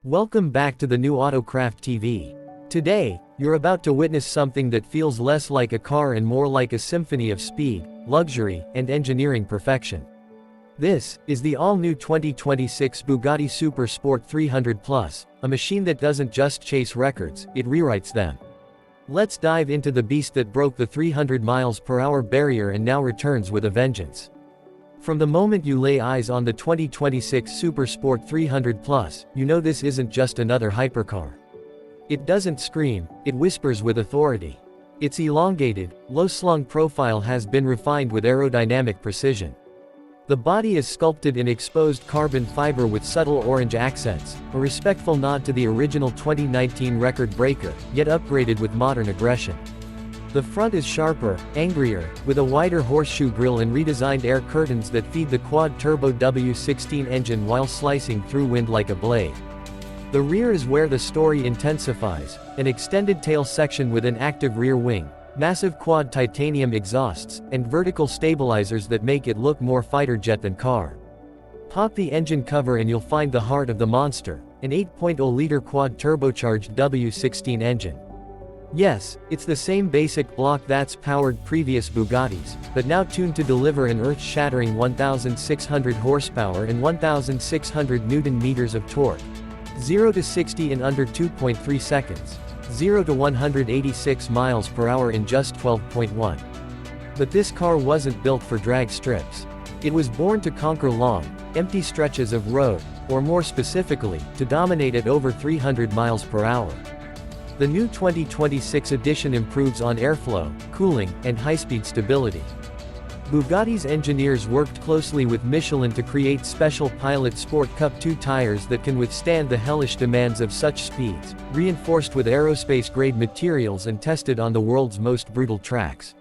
Welcome back to the new Autocraft TV. Today, you're about to witness something that feels less like a car and more like a symphony of speed, luxury, and engineering perfection. This is the all-new 2026 Bugatti Super Sport 300 Plus, a machine that doesn't just chase records, it rewrites them. Let's dive into the beast that broke the 300 miles per hour barrier and now returns with a vengeance. From the moment you lay eyes on the 2026 Super Sport 300 Plus, you know this isn't just another hypercar. It doesn't scream, it whispers with authority. Its elongated, low-slung profile has been refined with aerodynamic precision. The body is sculpted in exposed carbon fiber with subtle orange accents, a respectful nod to the original 2019 record breaker, yet upgraded with modern aggression. The front is sharper, angrier, with a wider horseshoe grille and redesigned air curtains that feed the quad-turbo W16 engine while slicing through wind like a blade. The rear is where the story intensifies, an extended tail section with an active rear wing, massive quad titanium exhausts, and vertical stabilizers that make it look more fighter jet than car. Pop the engine cover and you'll find the heart of the monster, an 8.0-liter quad-turbocharged W16 engine. Yes, it's the same basic block that's powered previous Bugattis, but now tuned to deliver an earth-shattering 1,600 horsepower and 1,600 Newton-meters of torque. 0 to 60 in under 2.3 seconds. 0 to 186 miles per hour in just 12.1. But this car wasn't built for drag strips. It was born to conquer long, empty stretches of road, or more specifically, to dominate at over 300 miles per hour. The new 2026 edition improves on airflow, cooling, and high-speed stability. Bugatti's engineers worked closely with Michelin to create special Pilot Sport Cup 2 tires that can withstand the hellish demands of such speeds, reinforced with aerospace-grade materials and tested on the world's most brutal tracks.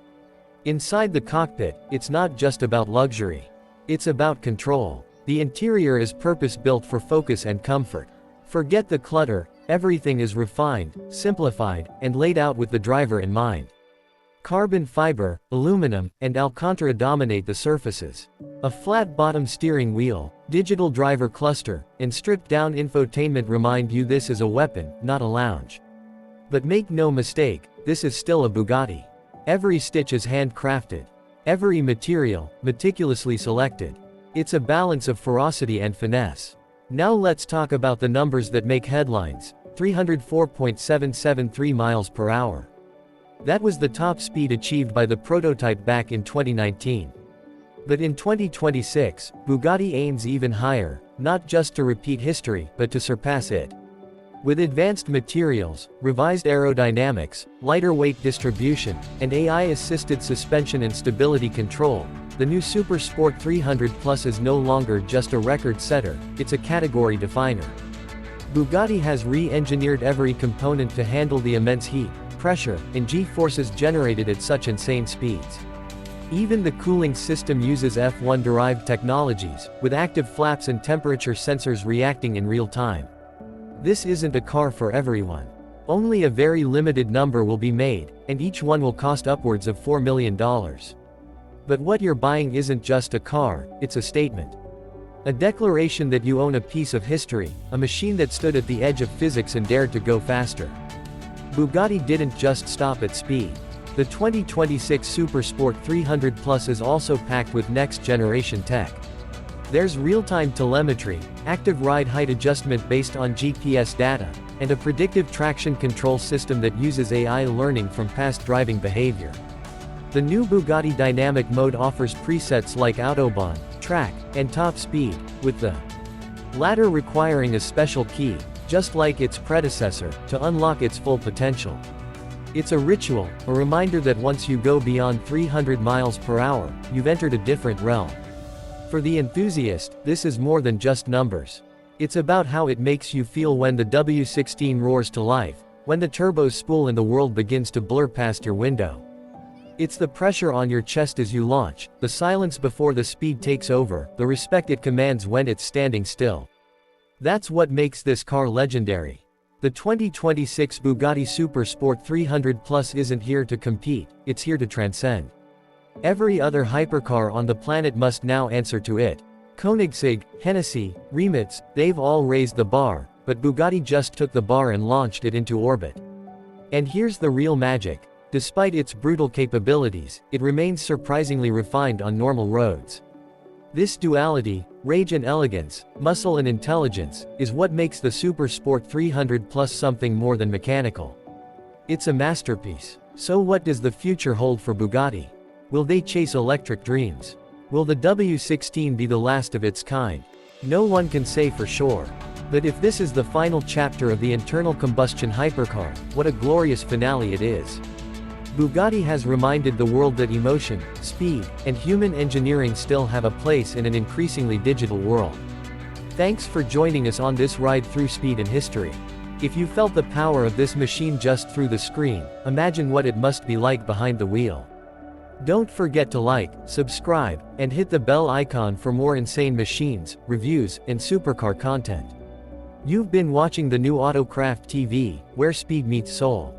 Inside the cockpit, it's not just about luxury. It's about control. The interior is purpose-built for focus and comfort. Forget the clutter. Everything is refined, simplified, and laid out with the driver in mind. Carbon fiber, aluminum, and Alcantara dominate the surfaces. A flat-bottom steering wheel, digital driver cluster, and stripped-down infotainment remind you this is a weapon, not a lounge. But make no mistake, this is still a Bugatti. Every stitch is handcrafted. Every material, meticulously selected. It's a balance of ferocity and finesse. Now let's talk about the numbers that make headlines. 304.773 miles per hour. That was the top speed achieved by the prototype back in 2019. But in 2026, Bugatti aims even higher, not just to repeat history, but to surpass it. With advanced materials, revised aerodynamics, lighter weight distribution, and AI-assisted suspension and stability control, the new Super Sport 300 Plus is no longer just a record setter, it's a category definer. Bugatti has re-engineered every component to handle the immense heat, pressure, and G-forces generated at such insane speeds. Even the cooling system uses F1-derived technologies, with active flaps and temperature sensors reacting in real time. This isn't a car for everyone. Only a very limited number will be made, and each one will cost upwards of $4 million. But what you're buying isn't just a car, it's a statement. A declaration that you own a piece of history, a machine that stood at the edge of physics and dared to go faster. Bugatti didn't just stop at speed. The 2026 Super Sport 300 Plus is also packed with next-generation tech. There's real-time telemetry, active ride height adjustment based on GPS data, and a predictive traction control system that uses AI learning from past driving behavior. The new Bugatti Dynamic Mode offers presets like Autobahn, Track, and Top Speed, with the latter requiring a special key, just like its predecessor, to unlock its full potential. It's a ritual, a reminder that once you go beyond 300 miles per hour, you've entered a different realm. For the enthusiast, this is more than just numbers. It's about how it makes you feel when the W16 roars to life, when the turbos spool and the world begins to blur past your window. It's the pressure on your chest as you launch, the silence before the speed takes over, the respect it commands when it's standing still. That's what makes this car legendary. The 2026 Bugatti Super Sport 300 Plus isn't here to compete, it's here to transcend. Every other hypercar on the planet must now answer to it. Koenigsegg, Hennessy, Rimac, they've all raised the bar, but Bugatti just took the bar and launched it into orbit. And here's the real magic. Despite its brutal capabilities, it remains surprisingly refined on normal roads. This duality, rage and elegance, muscle and intelligence, is what makes the Super Sport 300 Plus something more than mechanical. It's a masterpiece. So what does the future hold for Bugatti? Will they chase electric dreams? Will the W16 be the last of its kind? No one can say for sure. But if this is the final chapter of the internal combustion hypercar, what a glorious finale it is. Bugatti has reminded the world that emotion, speed, and human engineering still have a place in an increasingly digital world. Thanks for joining us on this ride through speed and history. If you felt the power of this machine just through the screen, imagine what it must be like behind the wheel. Don't forget to like, subscribe, and hit the bell icon for more insane machines, reviews, and supercar content. You've been watching the new Autocraft TV, where speed meets soul.